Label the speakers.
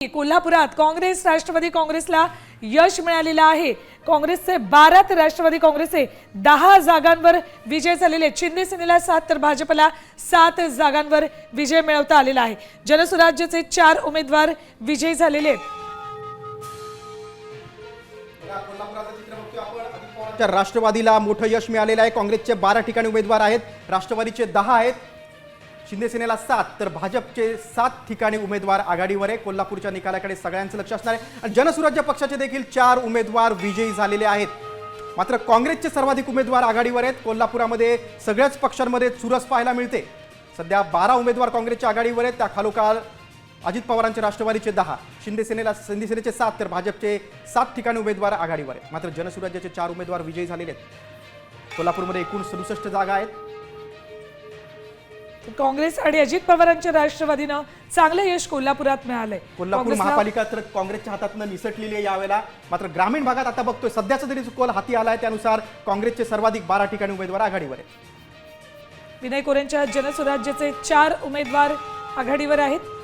Speaker 1: कोल्हापुरात काँग्रेस राष्ट्रवादी काँग्रेसला यश मिळालेलं आहे। काँग्रेसचे 12 तर राष्ट्रवादी काँग्रेसचे 10 जागांवर विजय झालेले आहेत। शिंदे सेनेला 7 तर भाजपला 7 जागांवर विजय मिळवता आलेला आहे। जनसुराज्याचे 4 उमेदवार विजयी झालेले आहेत।
Speaker 2: राष्ट्रवादीला मोठं यश मिळालेलं आहे। काँग्रेसचे 12 ठिकाणी उमेदवार आहेत, राष्ट्रवादीचे 10 आहेत, शिंदे सेनेला 7 तर भाजपचे 7 ठिकाणी उमेदवार आघाडीवर आहे। कोल्हापूरच्या निकालाकडे सगळ्यांचं लक्ष असणार आहे आणि जनसुराज्य पक्षाचे देखील 4 उमेदवार विजयी झालेले आहेत। मात्र काँग्रेसचे सर्वाधिक उमेदवार आघाडीवर आहेत। कोल्हापुरामध्ये सगळ्याच पक्षांमध्ये चुरस पाहायला मिळते। सध्या 12 उमेदवार काँग्रेसच्या आघाडीवर आहेत, त्या खालोखाल अजित पवारांचे राष्ट्रवादीचे 10, शिंदे सेनेचे 7 तर भाजपचे 7 ठिकाणी उमेदवार आघाडीवर आहेत। मात्र जनसुराज्याचे 4 उमेदवार विजयी झालेले आहेत। कोल्हापूरमध्ये एकूण 67 जागा आहेत।
Speaker 1: काँग्रेस आणि अजित पवारांच्या राष्ट्रवादीनं चांगलं यश कोल्हापुरात मिळालंय।
Speaker 2: कोल्हापूर महापालिका तर काँग्रेसच्या हातातून निसटलेली आहे यावेळेला। मात्र ग्रामीण भागात आता बघतोय सध्याचा जरी कल हाती आलाय त्यानुसार काँग्रेसचे सर्वाधिक 12 ठिकाणी उमेदवार आघाडीवर आहेत।
Speaker 1: विनय कोरेंच्या जनसुराज्याचे 4 उमेदवार आघाडीवर आहेत।